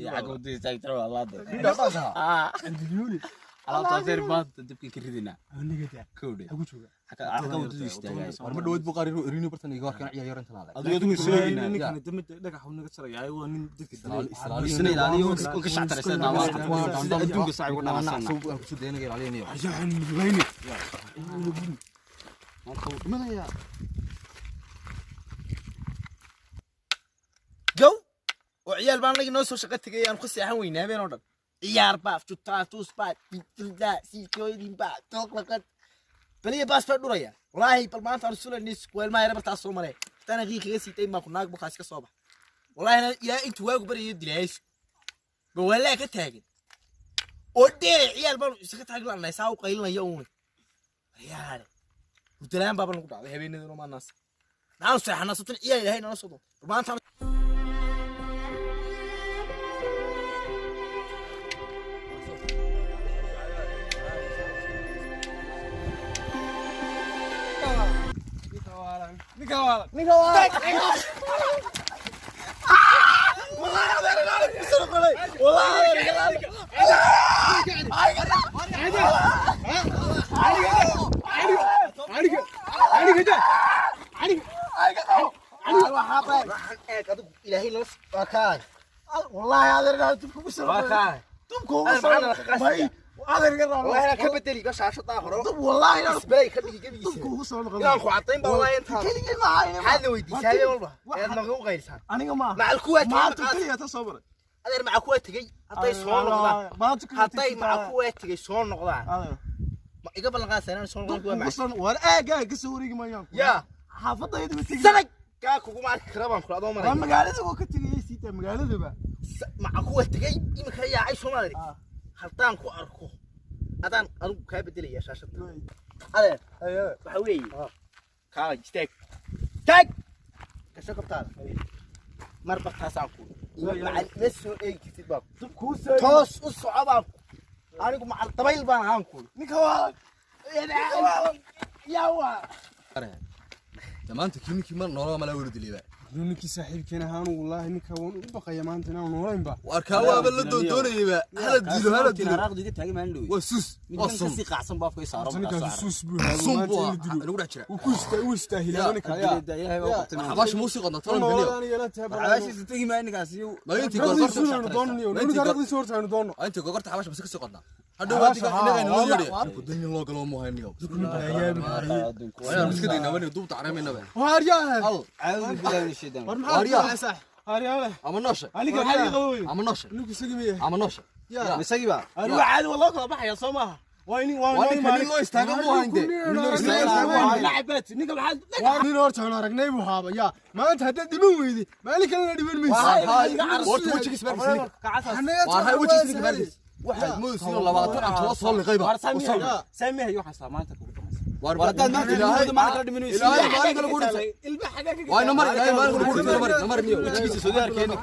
عقودي تايتر والله على طاير باد دبكي كردينا كودي عقودي يستاغاي warma dhawood buu qaari riino bartan iga warkan ciyaar inta laad aduu sheegayna ninkan dambe dhagax uu naga saray waa nin dadka isna ilaaliyo ka shactaraysan sida adduunka saaci ugu dhanaasana ku soo deynaya ilaaliyo ayaan weyne madaya جو وعيال بان لقي نوسو شقة تجي أنا خصي أحوي نامين أوردن عيار باف توس باف لا سيكوين باف توك لقد بليه باس فدوريا والله بالمان ترى سولا نيس كويل ما يربط تاسو مرة تاني غير خيسي تيم ما كنا بخاص كصوبة والله أنا يا أنت واقف بري يدريس بقولها كتاجد ودي عيال بان شقة تاجل أنا يساو قيلنا يومي عيال وتلام بابا نقطع هذي بيني وما الناس نعم صح أنا صوت عيال هاي أنا صوته بالمان ترى نيكا إلهي نص وكاي والله هذا رجال تبكوا بسرعة وكاي تبكوا بسرعة هذا رجال والله أنا كبتلي قش عشرة آخر والله أنا سبري كبدي كبدي تبكوا بسرعة يا أخو عطين والله أنت كلي معي هذا ودي شاي والله يا مغو غير سان أنا ما مع الكويت ما تكلي تصبر هذا مع الكويت تجي حطي صون نقطة ما تكلي حطي مع الكويت تجي صون نقطة قبل الغاز أنا صون نقطة مع ولا جاي كسوري ما يوم يا حافظة يدي بتجي سنك كاكو معك كرابان كل هذا ما مقالته وقت تجي سيته مقالته بقى مع الكويت تجي يمكن هي عايش ما أدري حطان كو أركو هذا أنا كابتلي يا شاشة هذا بحوي كاي ستيك كشكل بتاعه مربط تاسعكم مع المسو أي كتير توس الصعوبة أنا مع الطبيل بان هانكول نيكا يا وا maanta kiimiki mar noolama la wada dilay ninkii saaxiibkeena ahaan wallahi ninka waan u baqaya maanta inaan noolaynba warka waaba la doonayba hala dilo raaqdiga taagay maan dhow waa sus ninka si qaacsan baafka saaro ninka sus buu maanta lagu dhac jira uu istaahilaa ninka ilaahay waa qabtay xabaash muusi qodna toban milyan xabaash tagi ma ninkaas ma intii gorgorta doonaniyo ninka raaqdiisa horta aynu doono intii gorgorta xabaash bas ka soo qodna hadhow adiga inaga inoo yiri ku dunya loo galo ma hayniyo waa iska digna wani duubta carameynaba waaryaa عاود بالله من الشيطان waaryaa صح waaryaa ama noosha aniga xalli qaboy ama noosha ninka sagimiye ama noosha ya مسقيبه aniga caadi walaa kala baxaya Soomaha waa in loo istaago mu haynde lacabat ninka maxaa waa nin horta aan aragnay buu haaba ya maanta hadda dhiman weydi maalin kale dhiman mayso waa wajigis barkis waa hay wajigis barkis waxay muusi 20 aan too soo liqayba sameeyo waxa saamaanta ku وردان ما تقول ما قدر منو يسوي إلهي ما يقدر يقول البا حاجه واي نمر إلهي ما يقدر يقول نمر وجهي سودار كأنك